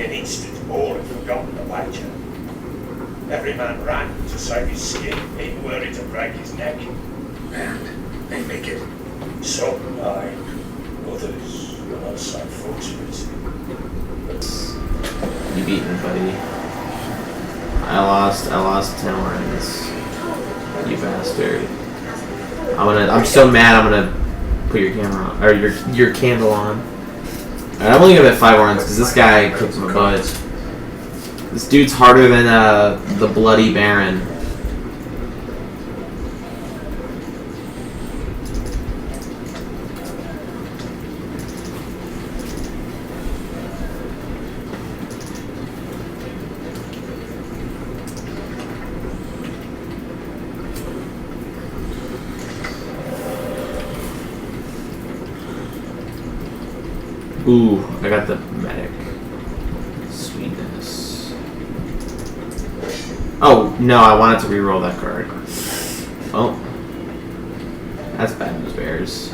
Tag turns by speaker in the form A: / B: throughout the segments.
A: an instant, all had forgotten the wager. Every man ran to save his skin, even were it to break his neck.
B: And they make it.
A: Some died, others were not so fortunate.
C: You beat me, buddy. I lost 10 runs. You bastard. I'm so mad I'm gonna put your camera on, or your candle on. And I'm only gonna bet 5 runs because this guy kicks my butt. This dude's harder than the Bloody Baron. Ooh, I got the medic. Sweetness. Oh, no, I wanted to reroll that card. Oh. That's bad news, Bears.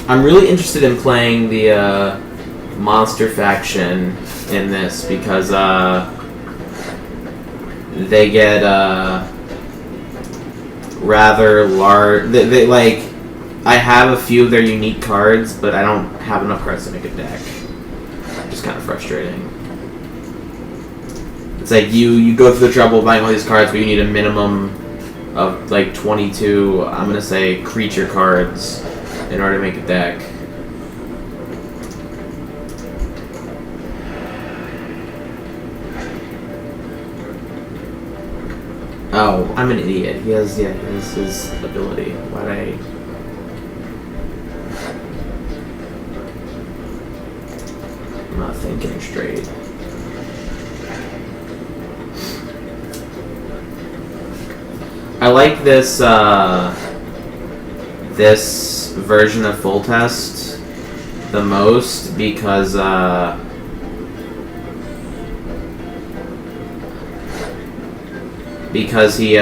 C: I'm really interested in playing the monster faction in this because they get rather large. They like, I have a few of their unique cards, but I don't have enough cards to make a deck. Just kind of frustrating. It's like you go through the trouble of buying all these cards, but you need a minimum of like 22, I'm gonna say, creature cards in order to make a deck. Oh, I'm an idiot. He has his ability. Why'd I... I'm not thinking straight. I like this, this version of Full Test the most because, he,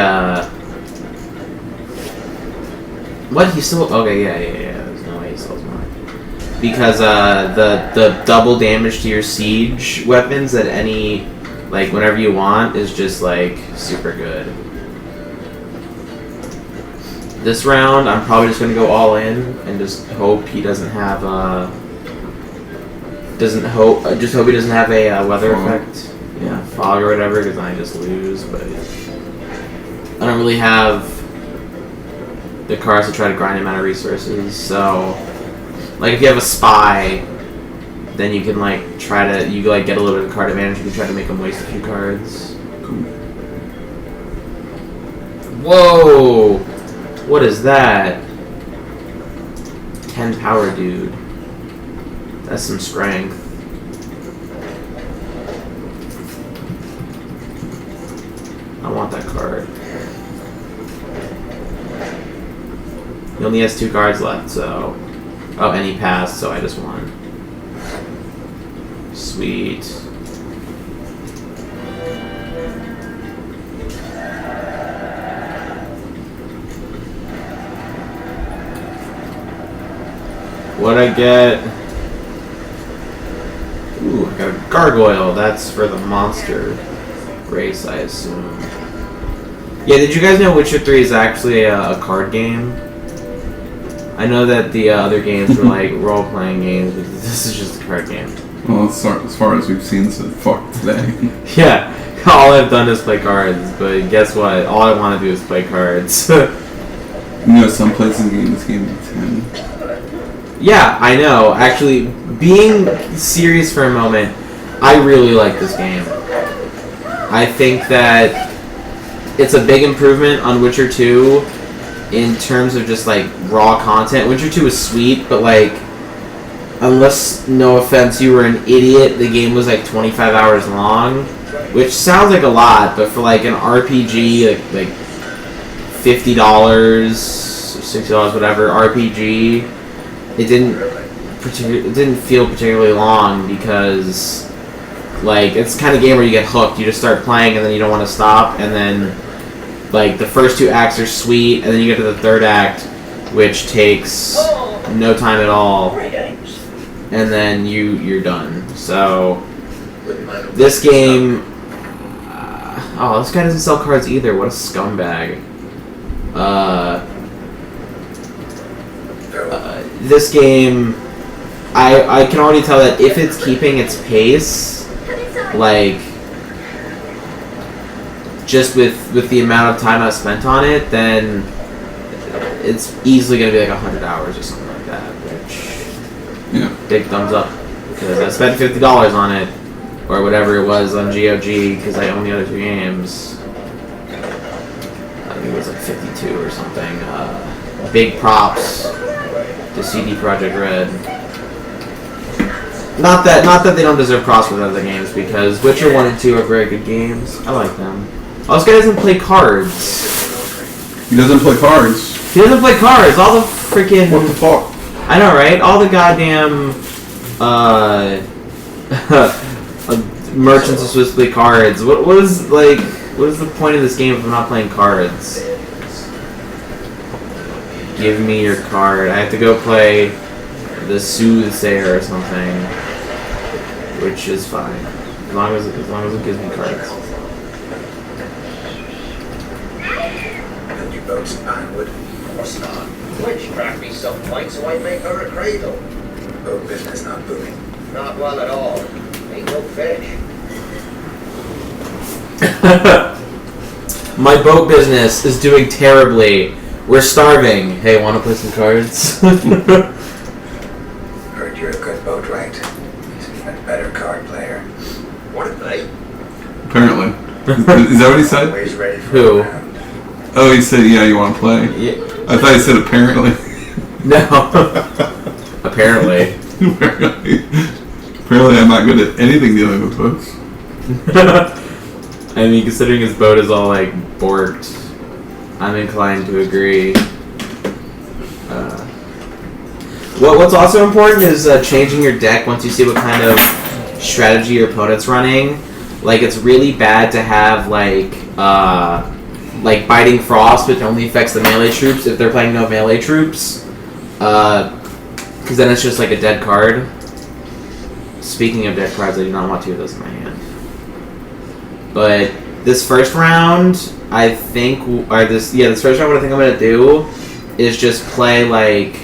C: what? He still... Okay, yeah. There's no way he still has more. Because, the double damage to your siege weapons at any... Like, whenever you want is just, like, super good. This round, I'm probably just gonna go all in and just hope he doesn't have, just hope he doesn't have a, weather effect. Yeah, fog or whatever, because I just lose, but... I don't really have the cards to try to grind him out of resources, so like if you have a spy, then you can like try to get a little bit of card advantage. You can try to make him waste a few cards. Cool. Whoa! What is that? 10 power, dude. That's some strength. I want that card. He only has 2 cards left, so... Oh, and he passed, so I just won. Sweet. What'd I get? Ooh, I got a gargoyle. That's for the monster race, I assume. Yeah, did you guys know Witcher 3 is actually a card game? I know that the other games were like role-playing games, but this is just a card game.
D: Well, as far as we've seen so far today.
C: Yeah, all I've done is play cards, but guess what? All I want to do is play cards.
D: You know, some places in this game is 10.
C: Yeah, I know. Actually, being serious for a moment, I really like this game. I think that it's a big improvement on Witcher 2 in terms of just like raw content. Witcher 2 is sweet, but like, unless, no offense, you were an idiot, the game was like 25 hours long, which sounds like a lot, but for like an RPG, like $50, $60, whatever RPG, it didn't feel particularly long because like it's the kind of game where you get hooked. You just start playing and then you don't want to stop, and then like the first 2 acts are sweet, and then you get to the 3rd act which takes no time at all,
B: Great aims.
C: and then you're done. So
B: Wouldn't mind a
C: this game, oh, this guy doesn't sell cards either. What a scumbag.
B: Farewell.
C: This game, I can already tell that if it's keeping its pace, like, just with the amount of time I spent on it, then it's easily going to be like 100 hours or something like that, which,
D: Yeah.
C: big thumbs up, because I spent $50 on it, or whatever it was on GOG, because I own the other 2 games. I think it was like 52 or something. Big props to CD Projekt Red. Not that they don't deserve props with other games, because Witcher 1 and 2 are very good games. I like them. Oh, this guy doesn't play cards.
D: He doesn't play cards.
C: He doesn't play cards. All the freaking...
D: What the fuck?
C: I know, right? All the goddamn merchants are supposed to play cards. What is the point of this game if I'm not playing cards? Give me your card. I have to go play the Soothsayer or something, which is fine as long as it gives me cards.
B: Build your boats in Pinewood.
E: Of course not. Witch cracked me some point, so I make her a cradle.
B: Boat business not booming.
E: Not well at all. Ain't no fish.
C: My boat business is doing terribly. We're starving. Hey, want to play some cards?
B: Heard you're a good boat right. He's an even better card player.
E: What did they?
D: Apparently. Is that what he said?
B: Always ready for
C: Who?
B: a round.
D: Oh, he said, yeah, you want to play?
C: Yeah.
D: I thought he said apparently.
C: No. Apparently.
D: Apparently I'm not good at anything dealing with books.
C: I mean, considering his boat is all like borked, I'm inclined to agree. What's also important is changing your deck once you see what kind of strategy your opponent's running. Like, it's really bad to have like Biting Frost, which only affects the melee troops if they're playing no melee troops, because then it's just like a dead card. Speaking of dead cards, I do not want 2 of those in my hand. But this first round, I think, this first round, what I think I'm gonna do is just play like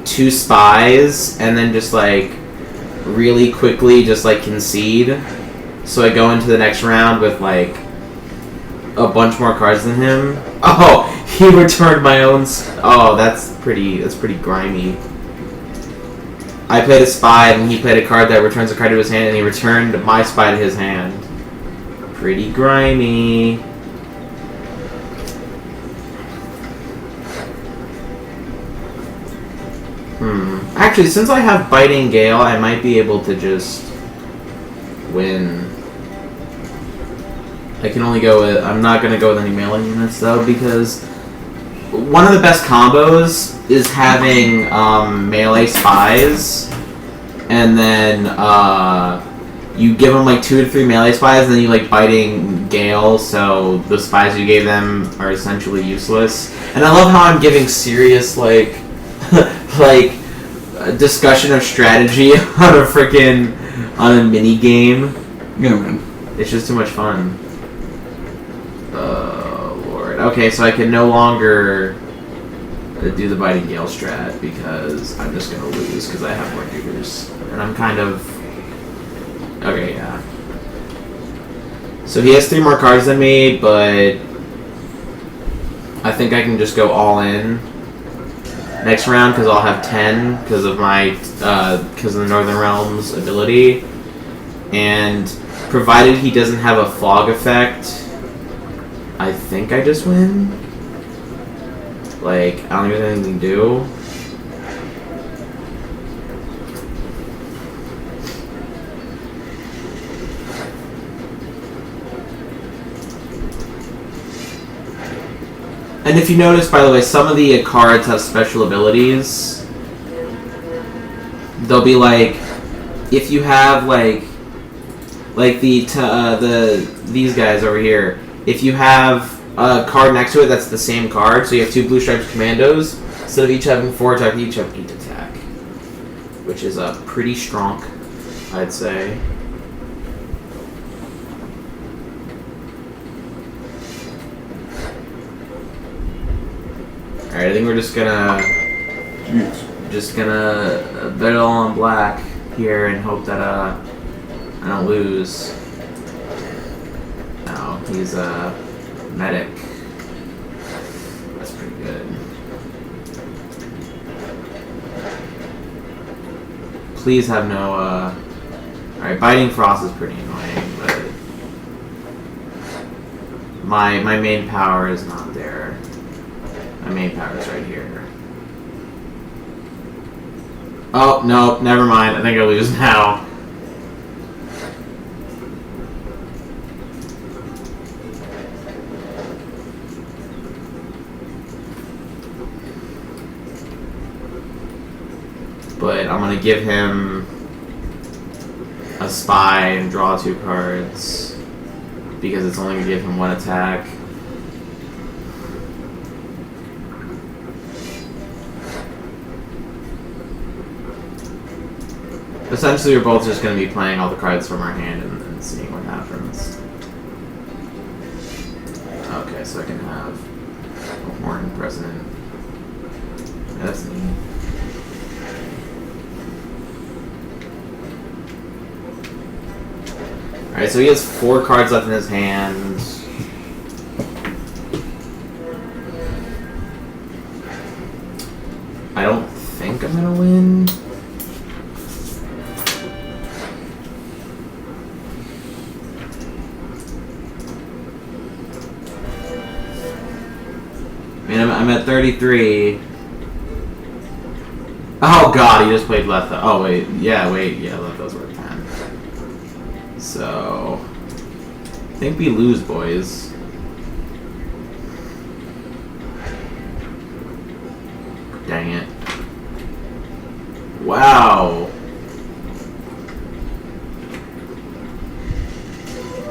C: 2 spies and then just like really quickly just like concede. So I go into the next round with like a bunch more cards than him. Oh, he returned my own. Oh, that's pretty grimy. I played a spy and he played a card that returns a card to his hand, and he returned my spy to his hand. Pretty grimy. Actually, since I have Biting Gale, I might be able to just win. I can only go with... I'm not going to go with any melee units, though, because one of the best combos is having melee spies, and then you give them like 2 to 3 melee spies, and then you like Biting Gale, so the spies you gave them are essentially useless. And I love how I'm giving serious like like discussion of strategy on a mini game.
D: Yeah, man.
C: It's just too much fun. Oh lord. Okay, so I can no longer do the Biting Gale strat because I'm just gonna lose because I have more dukers, and I'm kind of okay. Yeah. So he has 3 more cards than me, but I think I can just go all in next round because I'll have 10 because of the Northern Realms ability, and provided he doesn't have a fog effect, I think I just win. Like, I don't think there's anything to do. And if you notice, by the way, some of the cards have special abilities. They'll be like, if you have like these guys over here. If you have a card next to it that's the same card. So you have 2 Blue Stripes Commandos. Instead of each having 4 attack, they each have 8 attack. Which is pretty strong, I'd say. Alright, I think we're just gonna bet it all on black here and hope that I don't lose. No, he's a medic. That's pretty good. Please have no alright, Biting Frost is pretty annoying, but my main power is not there. My main power is right here. Oh, no, never mind. I think I lose now. But I'm gonna give him a spy and draw 2 cards because it's only gonna give him 1 attack. Essentially, we're both just going to be playing all the cards from our hand and seeing what happens. Okay, so I can have a Horn President. Yeah, that's neat. Alright, so he has 4 cards left in his hand. I don't think I'm going to win. I'm at 33. Oh god, he just played left. Oh wait, yeah, left those were 10. So I think we lose, boys. Dang it. Wow.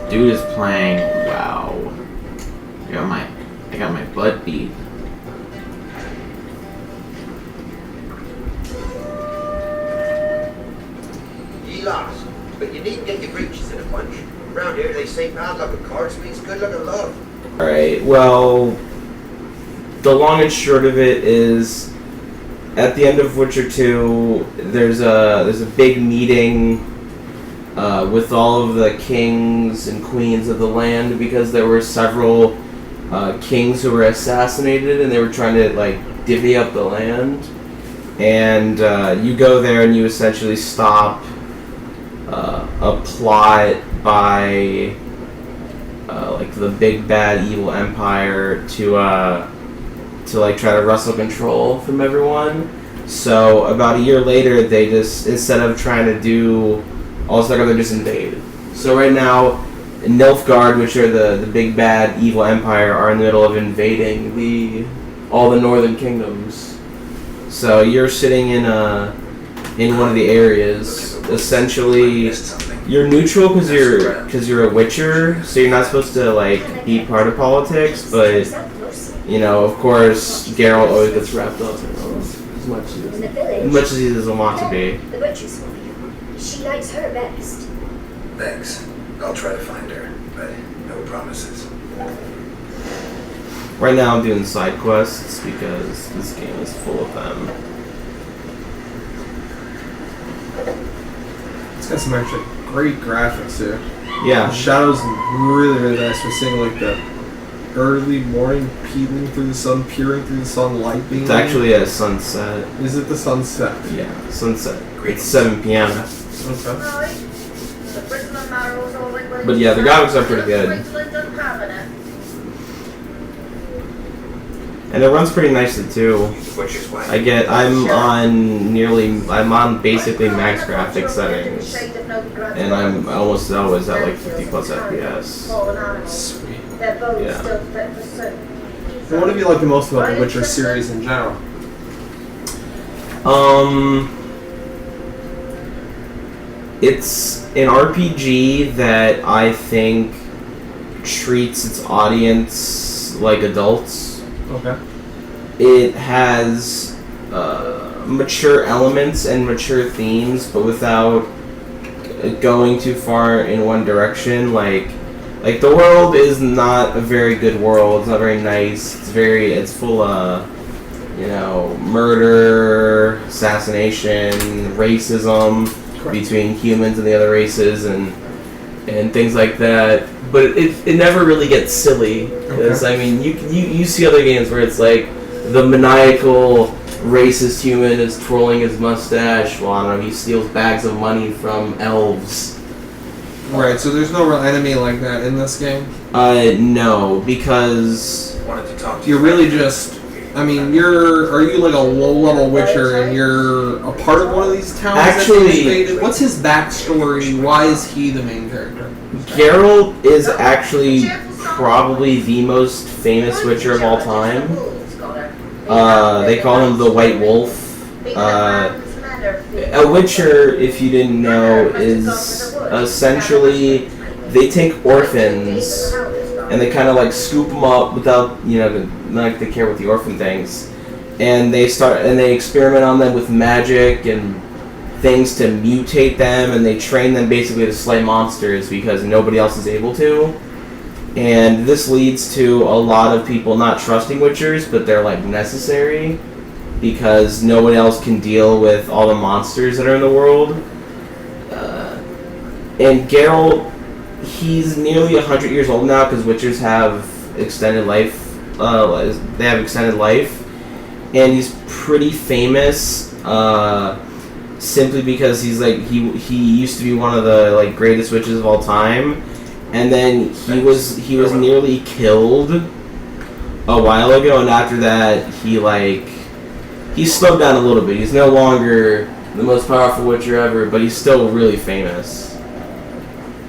C: Dude is playing. Wow. I got my butt beat.
E: Ye lost, but you needn't get your breeches in a bunch. Around here they say bad luck with cards means good luck in love.
F: Alright, well, the long and short of it is, at the end of Witcher 2, there's a big meeting with all of the kings and queens of the land because there were several kings who were assassinated and they were trying to like divvy up the land. And you go there and you essentially stop a plot by like the big bad evil empire to like try to wrestle control from everyone. So about a year later, they just, instead of trying to do all this stuff, they just invade. So right now, Nilfgaard, which are the big bad evil empire, are in the middle of invading all the northern kingdoms. So you're sitting in one of the areas. Essentially, you're neutral because you're a Witcher, so you're not supposed to like be part of politics. But you know, of course, Geralt always gets wrapped up in those as much as he doesn't want to be.
G: The butcher's for you. She likes her best.
B: Thanks. I'll try to find her, but no promises.
F: Right now, I'm doing side quests because this game is full of them.
H: It's got some actually great graphics here.
F: Yeah.
H: The shadows really, really nice. We're seeing like the early morning peeling through the sun, peering through the sun, light being.
F: It's actually a sunset.
H: Is it the sunset?
F: Yeah, sunset. It's 7 p.m.
H: Okay.
F: But yeah, the graphics are pretty good. And it runs pretty nicely too.
E: Butcher's wife.
F: I'm on basically max graphics settings. And I'm almost always at like 50 plus FPS.
H: Sweet.
F: Yeah.
H: So what have you liked the most about the Witcher series in general?
F: It's an RPG that I think treats its audience like adults.
H: Okay.
F: It has mature elements and mature themes, but without going too far in one direction. Like the world is not a very good world. It's not very nice. It's full of, murder, assassination, racism between humans and the other races, and things like that. But it never really gets silly. Because, I mean, you see other games where it's like the maniacal racist human is twirling his mustache while, I don't know, he steals bags of money from elves.
H: Right, so there's no real enemy like that in this game?
F: No, because
B: Wanted to talk to
H: You're
B: you.
H: really just... are you like a low-level Witcher and you're a part of one of these towns?
F: Actually-
H: what's his backstory? Why is he the main character?
F: Geralt is actually probably the most famous Witcher of all time. They call him the White Wolf. A Witcher, if you didn't know, is essentially they take orphans and they kind of like scoop them up without, not like they care what the orphan thinks, and they experiment on them with magic and things to mutate them, and they train them basically to slay monsters because nobody else is able to. And this leads to a lot of people not trusting Witchers, but they're like necessary because no one else can deal with all the monsters that are in the world. And Geralt, he's nearly 100 years old now because Witchers have extended life. They have extended life, and he's pretty famous simply because he used to be one of the greatest witches of all time, and then he was nearly killed a while ago, and after that he slowed down a little bit. He's no longer the most powerful Witcher ever, but he's still really famous.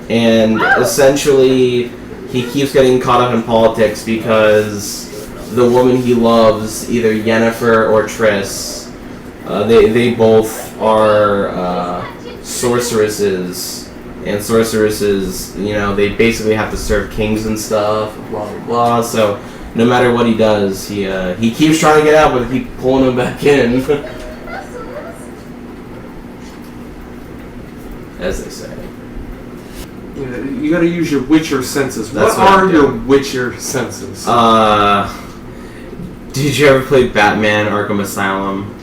F: And essentially, he keeps getting caught up in politics because the woman he loves, either Yennefer or Triss, they both are sorceresses. And sorceresses, they basically have to serve kings and stuff, blah, blah, blah. So no matter what he does, he keeps trying to get out, but they keep pulling him back in. As they say.
H: You gotta use your Witcher senses.
F: That's
H: what
F: what
H: are
F: I'm
H: your
F: doing.
H: Witcher senses?
F: Did you ever play Batman Arkham Asylum?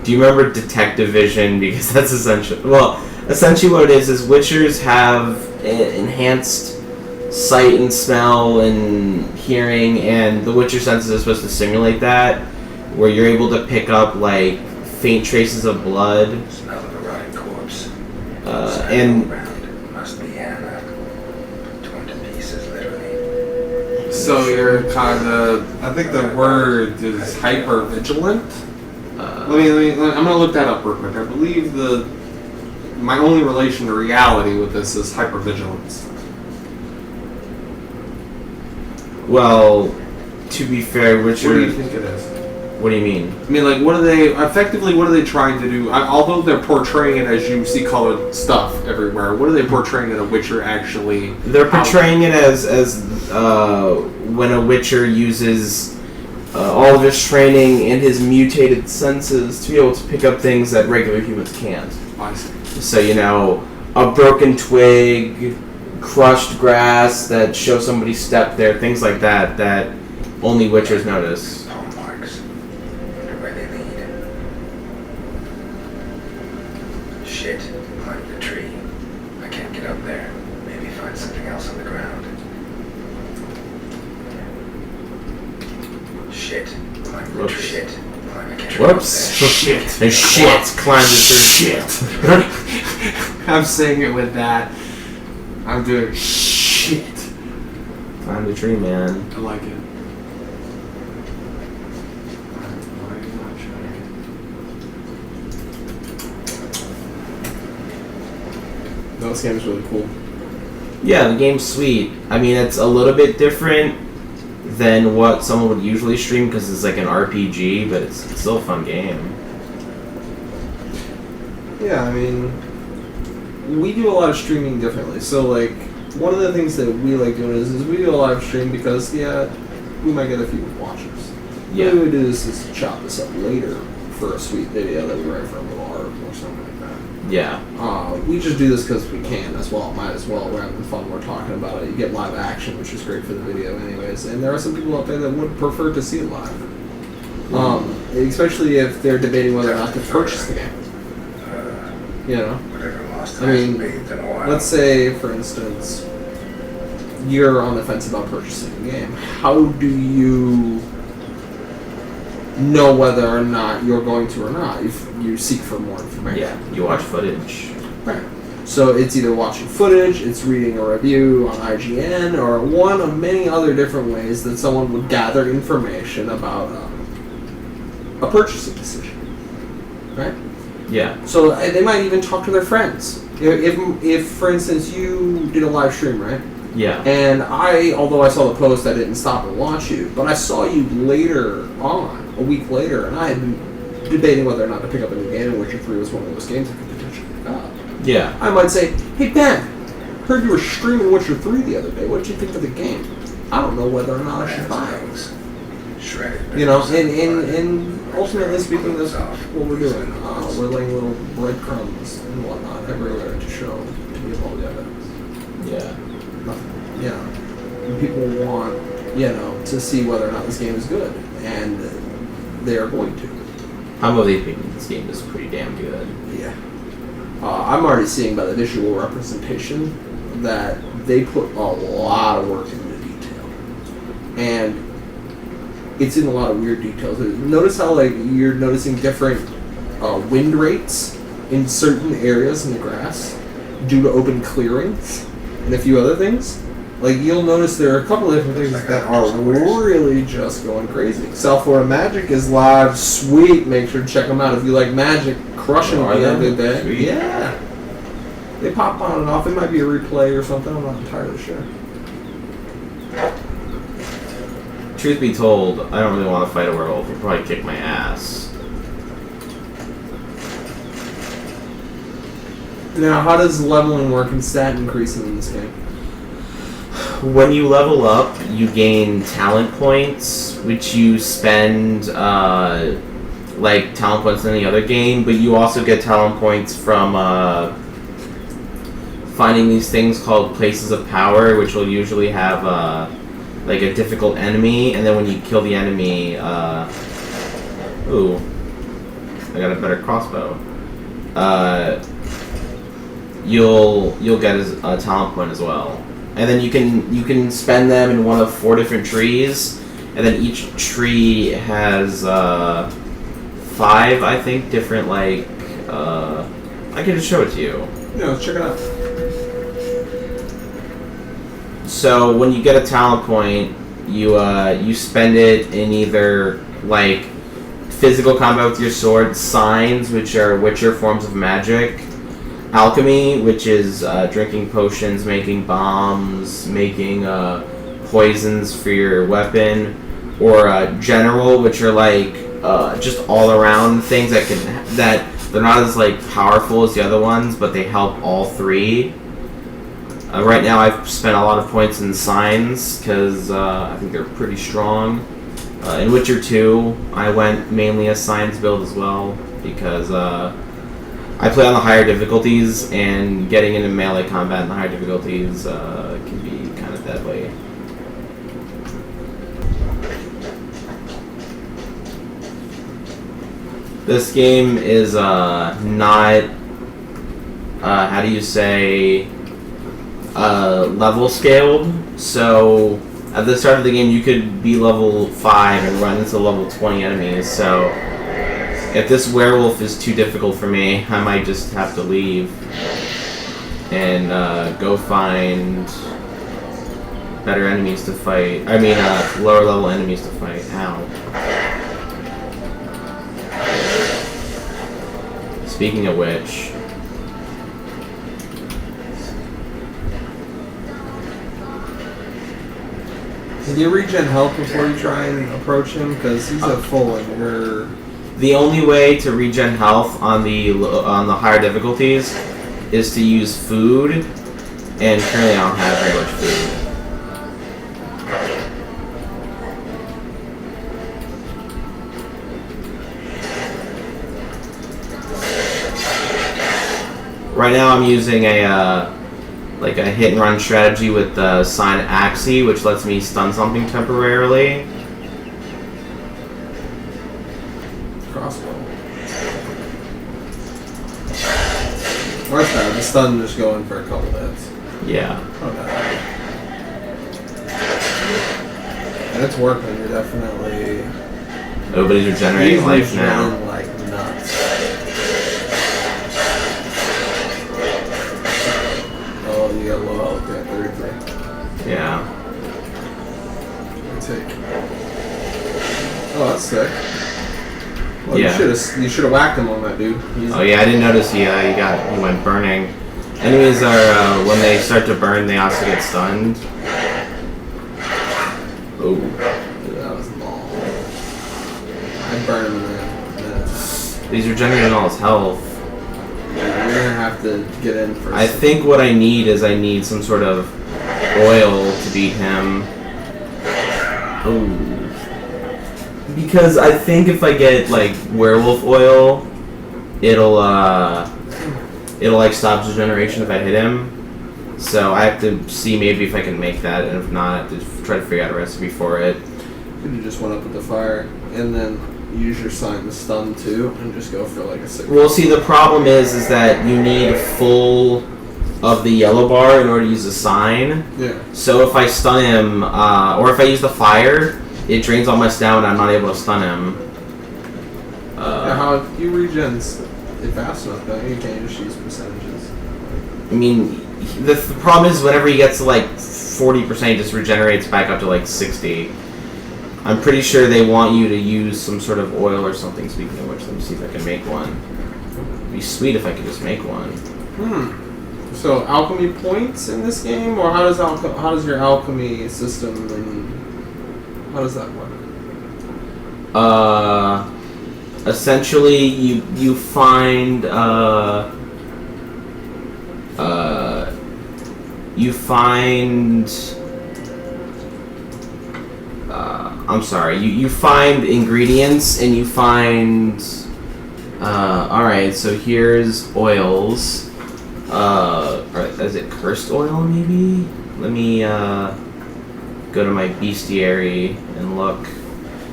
F: Do you remember Detective Vision? Because that's essentially what it is Witchers have enhanced sight and smell and hearing, and the Witcher senses are supposed to simulate that, where you're able to pick up faint traces of blood.
B: Smell of a rotting corpse.
F: And
B: Around. Must be Anna. Torn to pieces, literally.
H: So you're kind of... I think the word is hyper-vigilant. I'm gonna look that up real quick. I believe my only relation to reality with this is hypervigilance.
F: well, to be fair, Witcher.
H: What do you think it is?
F: What do you mean?
H: I mean, what are they trying to do? Although they're portraying it as you see colored stuff everywhere, what are they portraying that a Witcher actually...
F: They're portraying it as when a Witcher uses all of his training and his mutated senses to be able to pick up things that regular humans can't.
H: I see.
F: So, a broken twig, crushed grass that shows somebody stepped there, things like that only Witchers notice.
B: Paw marks. Wonder where they lead. Shit. Climbed the tree. I can't get up there. Maybe find something else on the ground. Shit. Climb the
F: Whoops.
B: tree. Shit. Climb. I can't
F: Whoops.
B: Shit.
F: And shit, climb the tree.
H: I'm saying it with that. I'm doing shit.
F: Climb the tree, man.
H: I like it. No, this game is really cool.
F: Yeah, the game's sweet. I mean, it's a little bit different than what someone would usually stream because it's like an RPG, but it's still a fun game.
H: Yeah, I mean, we do a lot of streaming differently. So, one of the things that we like doing is we do a live stream because we might get a few watchers.
C: Yeah.
H: What we do is chop this up later for a sweet video that we write for a little article or something like that.
C: Yeah.
H: We just do this because we can as well. Might as well. We're having fun. We're talking about it. You get live action, which is great for the video, anyways. And there are some people out there that would prefer to see it live, especially if they're debating whether or not to purchase the game. You know.
B: Whatever lost
H: I mean,
B: bathed in oil.
H: let's say, for instance, you're on the fence about purchasing a game. How do you know whether or not you're going to or not? If you seek for more information.
C: Yeah. You watch footage.
H: Right. So it's either watching footage, it's reading a review on IGN, or one of many other different ways that someone would gather information about a purchasing decision. Right?
C: Yeah.
H: So they might even talk to their friends. If for instance, you did a live stream, right?
C: Yeah.
H: And although I saw the post, I didn't stop and watch you, but I saw you later on, a week later, and I had been debating whether or not to pick up a new game, and Witcher 3 was one of those games I could potentially pick up.
C: Yeah.
H: I might say, hey Ben, heard you were streaming Witcher 3 the other day. What did you think of the game? I don't know whether or not I should buy it.
B: Shredded.
H: You know, and ultimately speaking, that's what we're doing. We're laying little breadcrumbs and whatnot everywhere to show, to give all the evidence.
C: Yeah.
H: You know, and people want, to see whether or not this game is good, and they are going to.
C: I'm of the opinion this game is pretty damn good.
H: Yeah. I'm already seeing by the visual representation that they put a lot of work into detail. And it's in a lot of weird details. Notice how, you're noticing different wind rates in certain areas in the grass due to open clearings and a few other things. You'll notice there are a couple of different things that are really just going crazy. South Florida Magic is live. Sweet. Make sure to check them out if you like Magic. Crushing
C: Oh, are
H: the
C: they?
H: other day.
C: Sweet.
H: Yeah. They pop on and off. It might be a replay or something. I'm not entirely sure.
C: Truth be told, I don't really want to fight a werewolf. He'll probably kick my ass.
H: Now, how does leveling work and stat increasing in this game?
C: When you level up, you gain talent points, which you spend like talent points in the other game, but you also get talent points from finding these things called places of power, which will usually have like a difficult enemy, and then when you kill the enemy, ooh, I got a better crossbow. You'll get a talent point as well. And then you can spend them in one of 4 different trees, and then each tree has 5, I think, different I can just show it to you.
H: Yeah, let's check it out.
C: So when you get a talent point, you spend it in either physical combat with your sword, signs, which are Witcher forms of magic, alchemy, which is drinking potions, making bombs, making poisons for your weapon, or general, which are just all around things that they're not as powerful as the other ones, but they help all 3. Right now I've spent a lot of points in signs because I think they're pretty strong. In Witcher 2, I went mainly a signs build as well because I play on the higher difficulties, and getting into melee combat in the higher difficulties can be kind of deadly. This game is not, how do you say, level scaled. So at the start of the game you could be level 5 and run into level 20 enemies, so if this werewolf is too difficult for me, I might just have to leave and go find better enemies to fight. I mean, lower level enemies to fight. Ow. Speaking of which,
H: Can you regen health before you try and approach him? Because he's a full and you're...
C: the only way to regen health on the higher difficulties is to use food And currently I don't have very much food. Right now I'm using a like a hit and run strategy with the sign Axie, which lets me stun something temporarily.
H: Crossbow. Where's that? The stun just going for a couple hits.
C: Yeah.
H: Okay. And it's working. You're definitely.
C: Nobody's regenerating life now.
H: running like nuts. Oh, you got low health. Yeah, 33.
C: Yeah.
H: Take. Oh, that's sick. Well,
C: Yeah.
H: You should have whacked him on that, dude.
C: Oh yeah, I didn't notice he went burning. Enemies are when they start to burn, they also get stunned. Oh,
H: That was long. I'd burn him in a minute.
C: he's regenerating all his health.
H: Yeah, you're gonna have to get in for.
C: I think what I need some sort of oil to beat him. Oh. Because I think if I get like werewolf oil, it'll like stop regeneration if I hit him. So I have to see maybe if I can make that, and if not, I have to try to figure out a recipe for it.
H: You just went up with the fire, and then use your sign to stun too, and just go for like a 6.
C: Well, see, the problem is that you need full of the yellow bar in order to use the sign.
H: Yeah.
C: So if I stun him, or if I use the fire, it drains all my stamina. I'm not able to stun him.
H: Yeah, how you regens it fast enough, don't you? You can't just use percentages.
C: I mean, the problem is whenever he gets to like 40%, he just regenerates back up to like 60. I'm pretty sure they want you to use some sort of oil or something. Speaking of which, let me see if I can make one. It'd be sweet if I could just make one.
H: So alchemy points in this game, or how does your alchemy system and how does that work?
C: Essentially, you find I'm sorry, you find ingredients and you find alright, so here's oils. Is it cursed oil maybe? Let me go to my bestiary and look.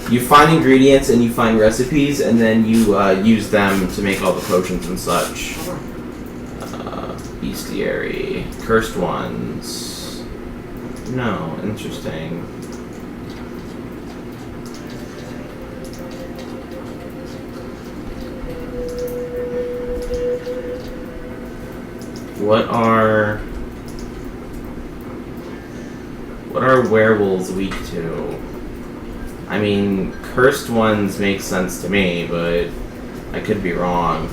C: You find ingredients and you find recipes, and then you use them to make all the potions and such. Bestiary. Cursed ones. No, interesting. What are werewolves weak to? I mean, cursed ones make sense to me, but I could be wrong.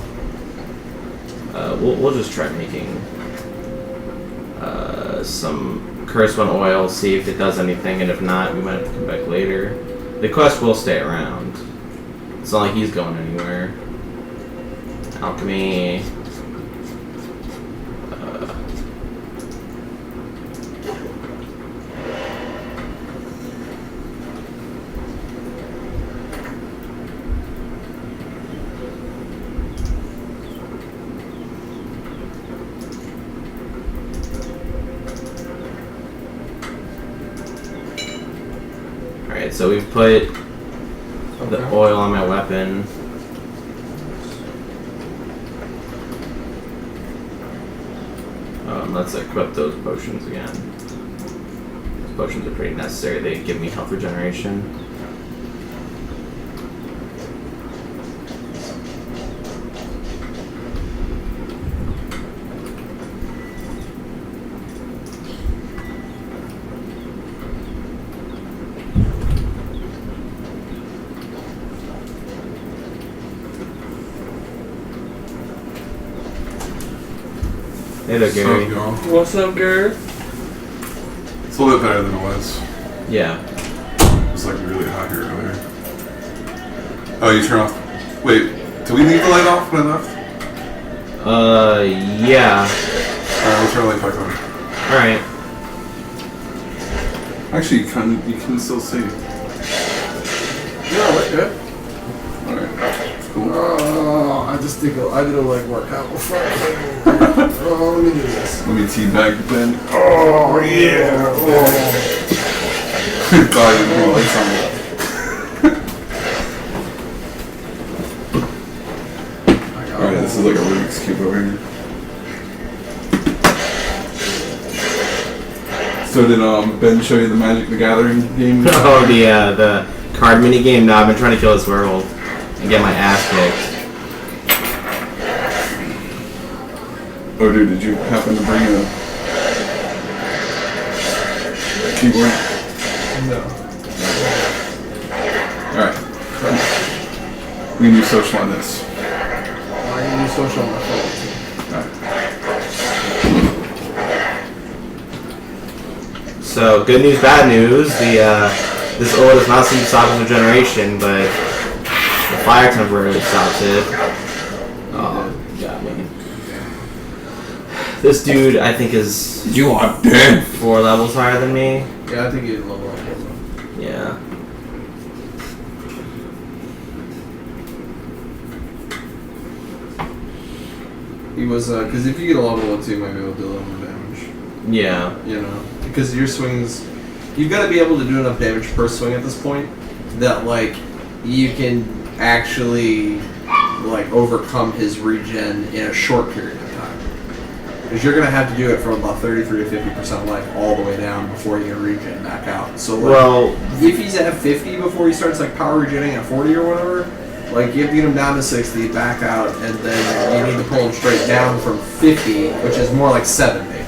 C: We'll just try making some cursed one oil, see if it does anything, and if not, we might have to come back later. The quest will stay around. It's not like he's going anywhere. Alchemy. So we've put the oil on my weapon. Let's equip those potions again. Those potions are pretty necessary. They give me health regeneration. Hey there, Gary.
H: What's up, Gary?
D: It's a little bit better than it was.
C: Yeah.
D: It was like really hot here earlier. Oh, you turn off. Wait, did we leave the light off when I left?
C: Yeah.
D: Alright, we'll turn the light back on.
C: Alright.
D: Actually, you can still see.
I: Yeah, we're good.
D: Alright. Cool.
I: Oh, I did a leg workout before I came over. Oh, let me do this.
D: Let me teabag the pen.
I: Oh, yeah. Oh.
D: God, you put lights on. Alright, this is like a Rubik's Cube over here. So did Ben show you the Magic the Gathering game?
C: Oh, the card mini game? No, I've been trying to kill this werewolf and get my ass kicked.
D: Oh, dude, did you happen to bring a keyboard?
I: No.
D: Alright. We can do social on this.
I: I can use social on my phone.
D: Alright.
C: So, good news, bad news. This ore does not seem to stop his regeneration, but the fire temporarily stops it. Oh, got me. This dude, I think, is
D: You are dead!
C: 4 levels higher than me.
I: Yeah, I think he's level up.
C: Yeah.
I: He was, because if you get a level up 2, you might be able to do a little more damage.
C: Yeah.
I: You know? Because your swings, you've got to be able to do enough damage per swing at this point that, like, you can actually, like, overcome his regen in a short period of time. Because you're going to have to do it from about 33 to 50% life all the way down before you can regen back out. So, like,
C: Well,
I: if he's at 50 before he starts, like, power regenning at 40 or whatever, like, you have to get him down to 60, back out, and then you need to pull him straight down from 50, which is more like 70.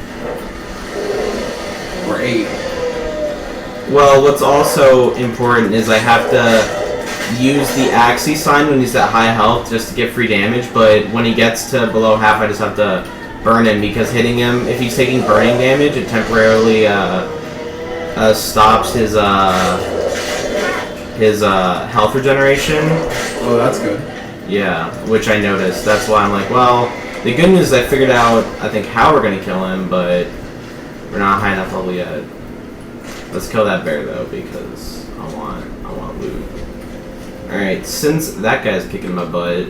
I: Or 80.
C: well, what's also important is I have to use the Axie sign when he's at high health just to get free damage, but when he gets to below half, I just have to burn him, because hitting him, if he's taking burning damage, it temporarily stops his health regeneration.
I: Oh, that's good.
C: Yeah, which I noticed. That's why I'm like, well, the good news is I figured out, I think, how we're gonna kill him, but we're not high enough level yet. Let's kill that bear though, because I want loot. Alright, since that guy's kicking my butt,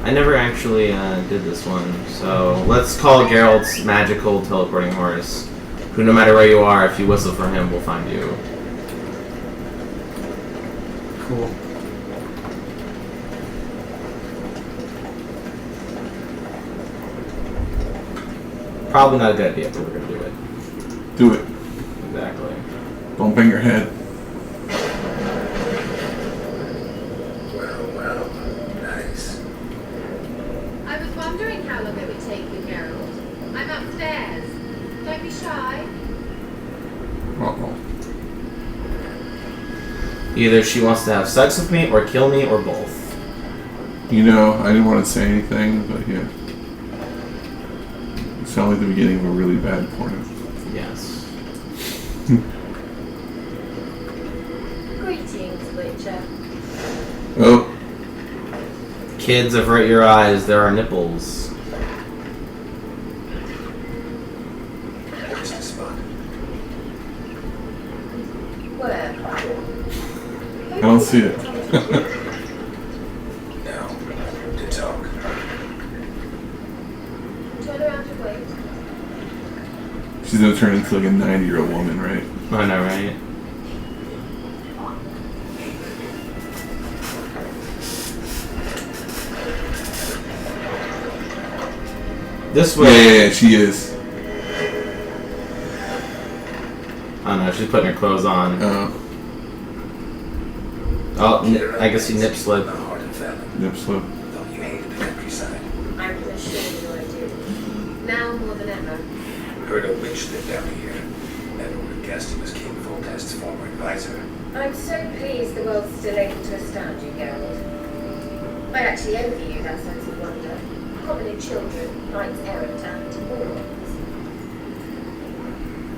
C: I never actually did this one, so let's call Geralt's magical teleporting horse, who no matter where you are, if you whistle for him, will find you.
I: Cool.
C: Probably not a good idea, but we're gonna do it.
D: Do it.
C: Exactly.
D: Don't bang your head.
B: Well, nice.
J: I was wondering how long it would take you, Geralt. I'm upstairs. Don't be shy.
D: Uh-oh.
C: Either she wants to have sex with me, or kill me, or both.
D: You know, I didn't want to say anything, but yeah. It sounded like the beginning of a really bad porno.
C: Yes.
G: Greetings, Witcher.
D: Oh,
C: Kids, avert your eyes. There are nipples.
B: Where's the spot?
G: Where?
D: I don't see it.
B: Now, to talk.
G: Turn around and wait.
D: She's gonna turn into like a 90-year-old woman, right?
C: I know, right? This way.
D: Yeah, she is.
C: I don't know, she's putting her clothes on. Oh, I guess he nip slid.
B: The heart and family.
D: Nip slip.
B: Though you hated the countryside.
G: I can assure you I do. Now more than ever.
B: Heard a witch lived down here. Never would have guessed it was King Foltest's former advisor.
G: I'm so pleased the world's still able to astound you, Geralt. I actually envy you that sense of wonder. Common children, knights errant, and morons.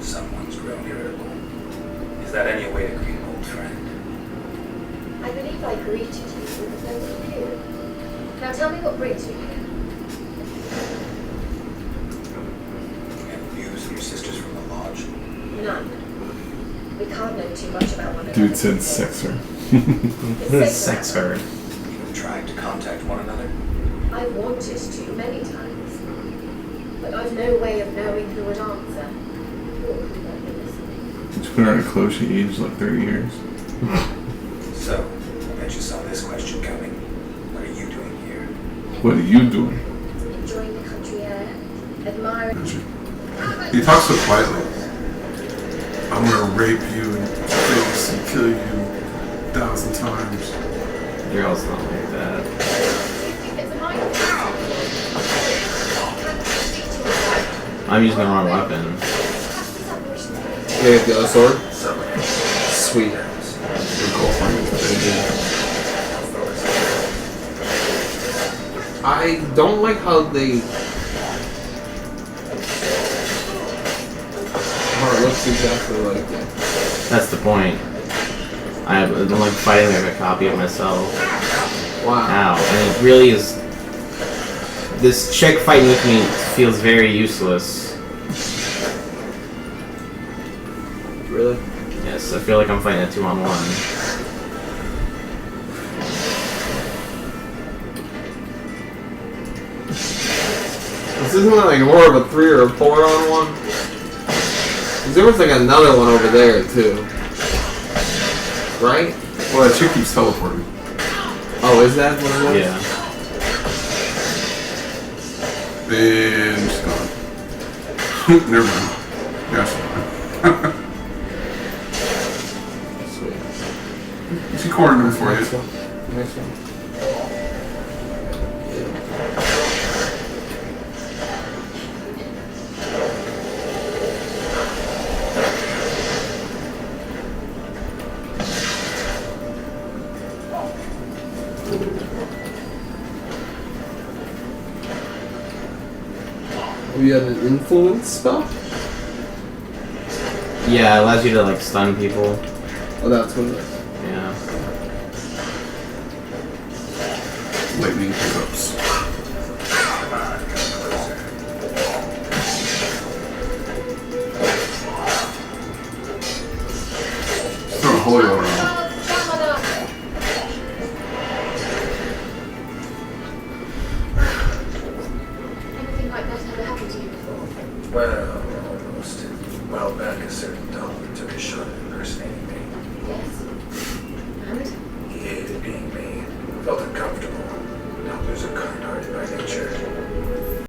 B: Someone's grown irritable. Is that any way to greet an old friend?
G: I believe I greeted you with a thank you. Now tell me what brings you here. know too much about one another.
D: Dude said sexer.
C: Sex her.
B: Even trying to contact one another?
G: I've wanted to many times, but I've no way of knowing who would answer. Or who might be listening.
D: Did you put her in a clothes she aged like 30 years?
B: So, I bet you saw this question coming. What are you doing here?
D: What are you doing?
G: Enjoying the country air, admiring.
D: He talks so quietly. I'm gonna rape you in the face and kill you 1,000 times.
C: Girls not like that.
G: It's a mind control.
C: I'm using the wrong weapon.
F: You get the other sword?
B: Sweet.
H: I don't like how they. How it looks exactly like that.
C: That's the point. I'm like fighting like a copy of myself.
H: Wow.
C: Ow. And it really is. This chick fighting with me feels very useless.
F: Really?
C: Yes, I feel like I'm fighting a 2-on-1.
H: This isn't like more of a 3 or a 4-on-1. There was like another one over there too, right?
D: Well, that chick keeps teleporting.
H: Oh, is that what it was?
C: Yeah.
D: And she's gone. Never mind. Yeah, she's gone.
H: Sweet.
D: She cornered him for
H: Next
D: you.
H: one. Next one. You have an influence spell?
C: Yeah, it allows you to like stun people.
H: Oh, that's what it is.
C: Yeah.
D: Lightning pickups. Throw holy water on